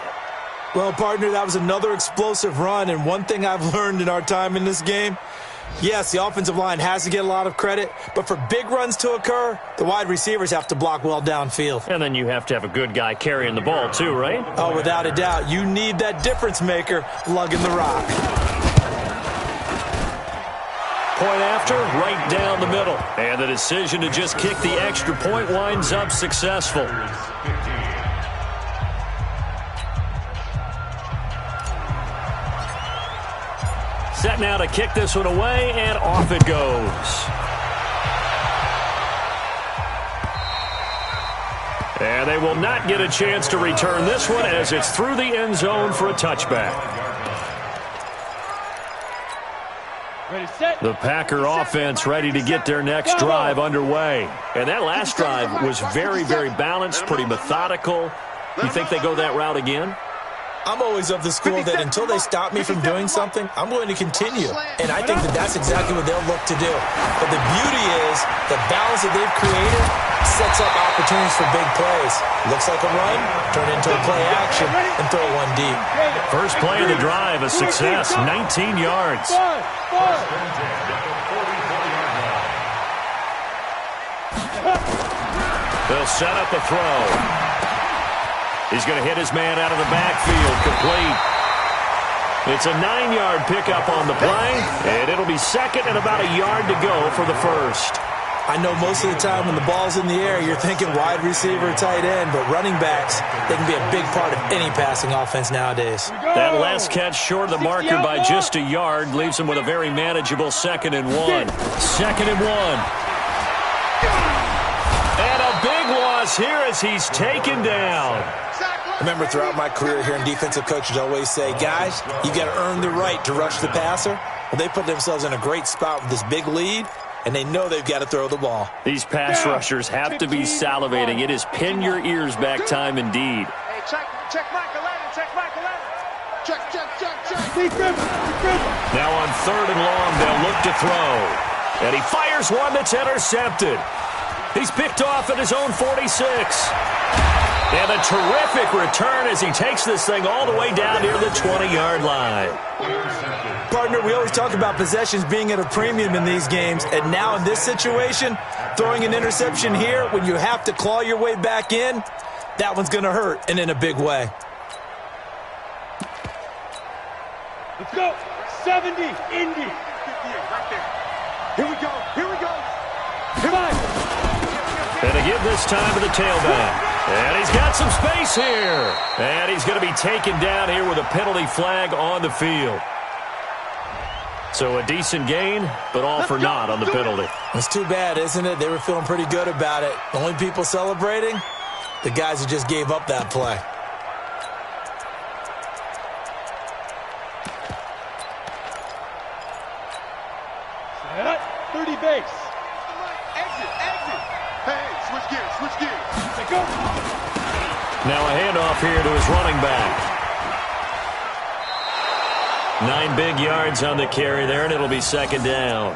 Well, partner, that was another explosive run, and one thing I've learned in our time in this game, yes, the offensive line has to get a lot of credit, but for big runs to occur, the wide receivers have to block well downfield. And then you have to have a good guy carrying the ball too, right? Oh, without a doubt. You need that difference maker lugging the rock. Point after, right down the middle. And the decision to just kick the extra point winds up successful. Set now to kick this one away, and off it goes. And they will not get a chance to return this one as it's through the end zone for a touchback. The Packer offense ready to get their next drive underway. And that last drive was very, very balanced, pretty methodical. You think they go that route again? I'm always of the school that until they stop me from doing something, I'm going to continue. And I think that that's exactly what they'll look to do. But the beauty is the balance that they've created sets up opportunities for big plays. Looks like a run, turn into a play action, and throw one deep. First play of the drive, a success, 19 yards. They'll set up a throw. He's going to hit his man out of the backfield, complete. It's a 9-yard pickup on the play, and it'll be 2nd and about a yard to go for the first. I know most of the time when the ball's in the air, you're thinking wide receiver, tight end, but running backs, they can be a big part of any passing offense nowadays. That last catch short of the marker by just a yard leaves him with a very manageable 2nd and 1. 2nd and 1. And a big loss here as he's taken down. I remember throughout my career hearing defensive coaches always say, guys, you got to earn the right to rush the passer. Well, they put themselves in a great spot with this big lead, and they know they've got to throw the ball. These pass rushers have to be salivating. It is pin your ears back time indeed. Hey, check Michael Lennon, check Michael Lennon. Check. Now on 3rd and long, they'll look to throw. And he fires one that's intercepted. He's picked off at his own 46. And a terrific return as he takes this thing all the way down near the 20-yard line. Partner, we always talk about possessions being at a premium in these games, and now in this situation, throwing an interception here when you have to claw your way back in, that one's going to hurt, and in a big way. Let's go. 70, Indy. Right there. Here we go. Come on. And to give this time to the tailback. And he's got some space here. And he's going to be taken down here with a penalty flag on the field. So a decent gain, but all for naught on the penalty. It's too bad, isn't it? They were feeling pretty good about it. The only people celebrating, the guys who just gave up that play. Set up, 30 base. Exit, exit. Hey, switch gears. Let go. Now a handoff here to his running back. 9 big yards on the carry there, and it'll be second down.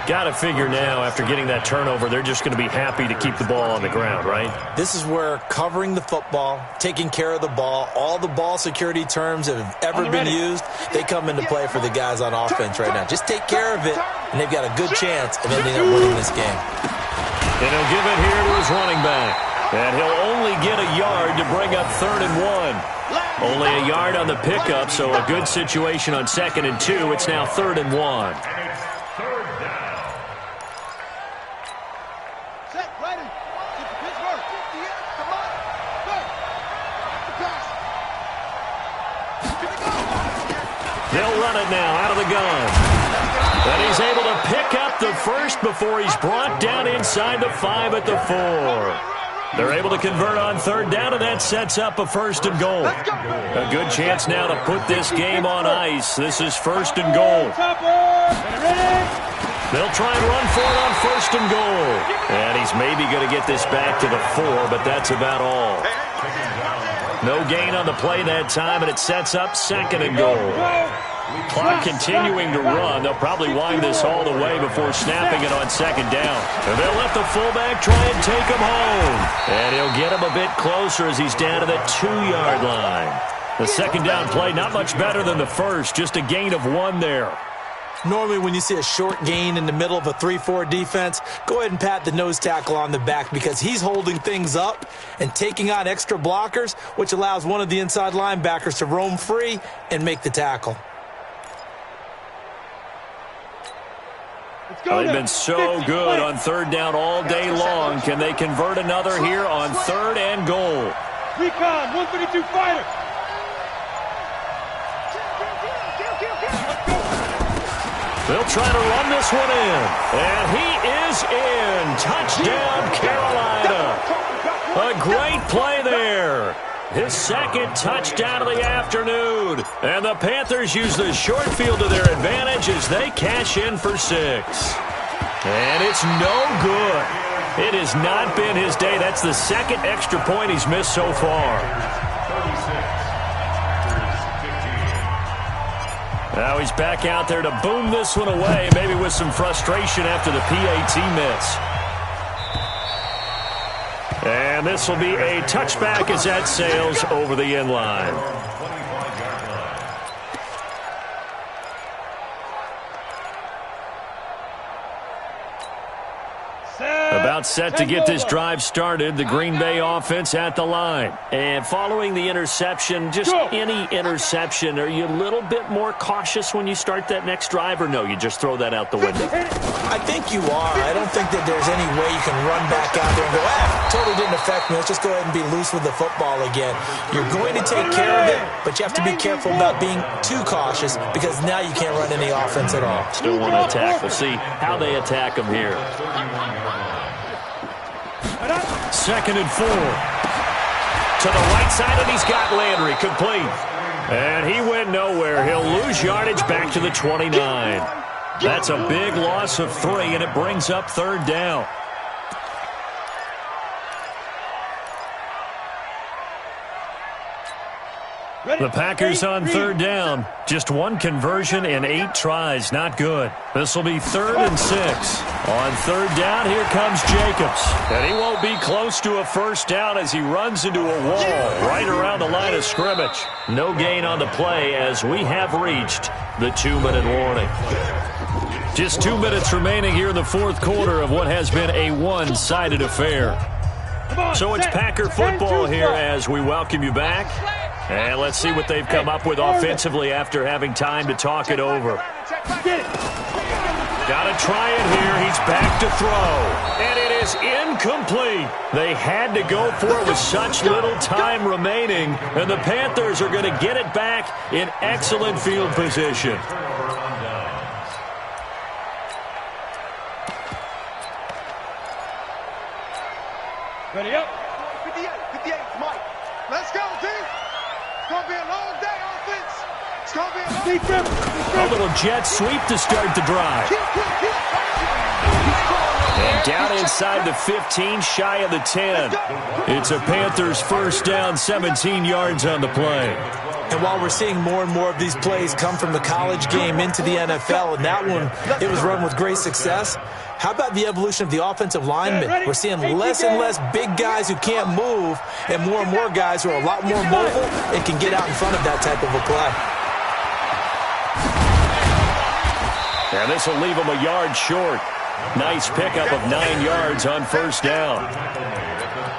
Got to figure now, after getting that turnover, they're just going to be happy to keep the ball on the ground, right? This is where covering the football, taking care of the ball, all the ball security terms that have ever been used, they come into play for the guys on offense right now. Just take care of it, and they've got a good chance of ending up winning this game. And he'll give it here to his running back. And he'll only get a yard to bring up 3rd and 1. Only a yard on the pickup, so a good situation on 2nd and 2. It's now 3rd and 1. They'll run it now out of the gun. And he's able to pick up the first before he's brought down inside the 5 at the 4. They're able to convert on 3rd down, and that sets up a 1st and goal. A good chance now to put this game on ice. This is 1st and goal. They'll try and run for it on 1st and goal. And he's maybe going to get this back to the 4, but that's about all. No gain on the play that time, and it sets up 2nd and goal. Clock continuing to run. They'll probably wind this all the way before snapping it on 2nd down. And they'll let the fullback try and take him home. And he'll get him a bit closer as he's down to the 2-yard line. The 2nd down play, not much better than the first, just a gain of 1 there. Normally when you see a short gain in the middle of a 3-4 defense, go ahead and pat the nose tackle on the back because he's holding things up and taking on extra blockers, which allows one of the inside linebackers to roam free and make the tackle. Well, they've been so good on 3rd down all day long. Can they convert another here on 3rd and goal? Recon, 152 fighter. They'll try to run this one in. And he is in. Touchdown, Carolina. A great play there. His 2nd touchdown of the afternoon. And the Panthers use the short field to their advantage as they cash in for 6. And it's no good. It has not been his day. That's the 2nd extra point he's missed so far. Now he's back out there to boom this one away, maybe with some frustration after the PAT miss. And this will be a touchback as that sails over the end line. About set to get this drive started. The Green Bay offense at the line. And following the interception, just any interception, are you a little bit more cautious when you start that next drive, or no, you just throw that out the window? I think you are. I don't think that there's any way you can run back out there and go, totally didn't affect me. Let's just go ahead and be loose with the football again. You're going to take care of it, but you have to be careful about being too cautious because now you can't run any offense at all. Still want to attack. We'll see how they attack him here. 2nd and 4. To the right side, and he's got Landry complete. And he went nowhere. He'll lose yardage back to the 29. That's a big loss of 3, and it brings up 3rd down. The Packers on 3rd down. Just 1 conversion in 8 tries. Not good. This will be 3rd and 6. On 3rd down, here comes Jacobs. And he won't be close to a 1st down as he runs into a wall right around the line of scrimmage. No gain on the play as we have reached the 2-minute warning. Just 2 minutes remaining here in the 4th quarter of what has been a one-sided affair. So it's Packer football here as we welcome you back. And let's see what they've come up with offensively after having time to talk it over. Got to try it here. He's back to throw. And it is incomplete. They had to go for it with such little time remaining. And the Panthers are going to get it back in excellent field position. Ready up. 58, Mike. Let's go, D. It's going to be a long day, offense. It's going to be a long A little jet sweep to start the drive. And down inside the 15, shy of the 10. It's a Panthers first down, 17 yards on the play. And while we're seeing more and more of these plays come from the college game into the NFL, and that one, it was run with great success, how about the evolution of the offensive linemen? We're seeing less and less big guys who can't move and more guys who are a lot more mobile and can get out in front of that type of a play. And this will leave them a yard short. Nice pickup of 9 yards on first down.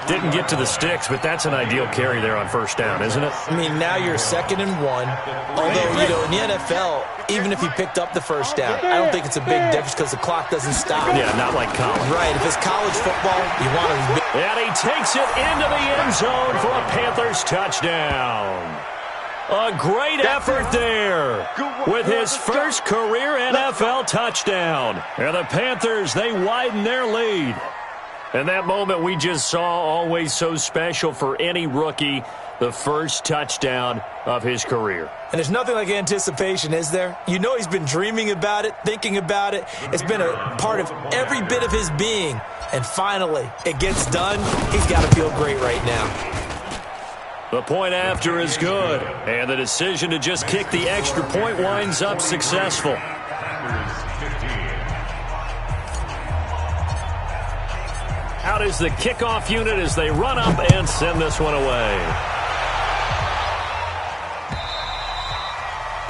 Didn't get to the sticks, but that's an ideal carry there on first down, isn't it? I mean, now you're 2nd and 1. Although, you know, in the NFL, even if he picked up the first down, I don't think it's a big difference because the clock doesn't stop. Yeah, not like college. Right. If it's college football, you want to... And he takes it into the end zone for a Panthers touchdown. A great effort there with his first career NFL touchdown. And the Panthers, they widen their lead. And that moment we just saw, always so special for any rookie, the first touchdown of his career. And there's nothing like anticipation, is there? You know he's been dreaming about it, thinking about it. It's been a part of every bit of his being. And finally, it gets done. He's got to feel great right now. The point after is good. And the decision to just kick the extra point winds up successful. Out is the kickoff unit as they run up and send this one away.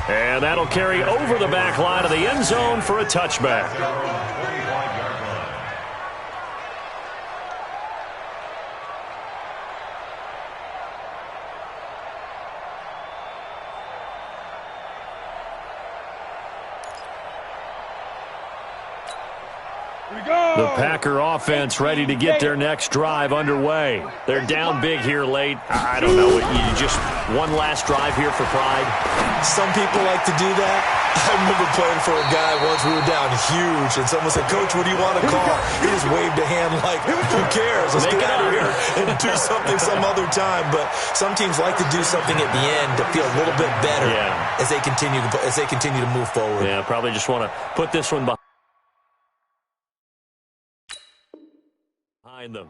And that'll carry over the back line of the end zone for a touchback. The Packer offense ready to get their next drive underway. They're down big here late. I don't know. You just one last drive here for pride? Some people like to do that. I remember playing for a guy once. We were down huge, and someone said, "Coach, what do you want to call?" He just waved a hand like, who cares? Let's get out of here and do something some other time. But some teams like to do something at the end to feel a little bit better as they continue to move forward. Yeah, probably just want to put this one behind them.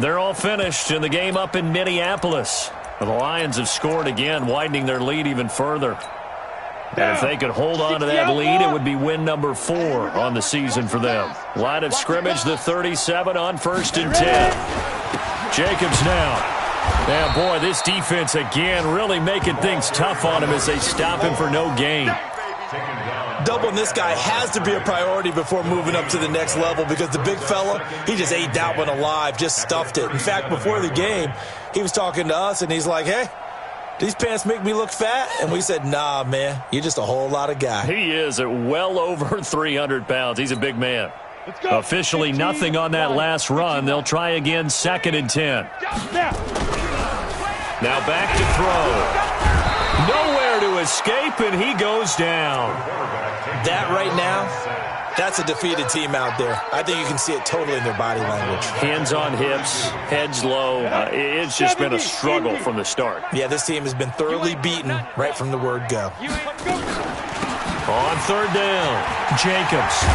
They're all finished in the game up in Minneapolis. The Lions have scored again, widening their lead even further. And if they could hold on to that lead, it would be win number 4 on the season for them. Line of scrimmage, the 37 on 1st and 10. Jacobs now. Yeah, boy, this defense again really making things tough on him as they stop him for no gain. Doubling this guy has to be a priority before moving up to the next level because the big fella, he just ate that one alive, just stuffed it. In fact, before the game, he was talking to us, and he's like, "Hey, these pants make me look fat?" And we said, "Nah, man, you're just a whole lot of guy." He is at well over 300 pounds. He's a big man. Officially nothing on that last run. They'll try again, 2nd and 10. Now back to throw. Nowhere to escape, and he goes down. That right now, that's a defeated team out there. I think you can see it totally in their body language. Hands on hips, heads low. It's just been a struggle from the start. Yeah, this team has been thoroughly beaten right from the word go. On 3rd down, Jacobs.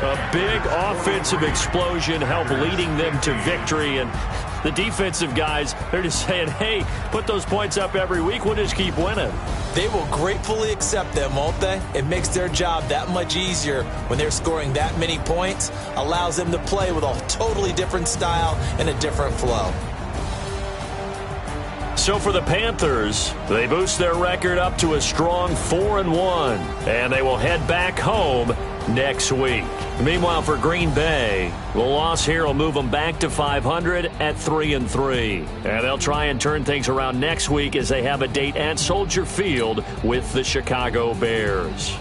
A big offensive explosion helped leading them to victory, and the defensive guys, they're just saying, hey, put those points up every week, we'll just keep winning. They will gratefully accept them, won't they? It makes their job that much easier when they're scoring that many points, allows them to play with a totally different style and a different flow. So for the Panthers, they boost their record up to a strong 4-1, and they will head back home next week. Meanwhile, for Green Bay, the loss here will move them back to 500 at 3-3. And they'll try and turn things around next week as they have a date at Soldier Field with the Chicago Bears.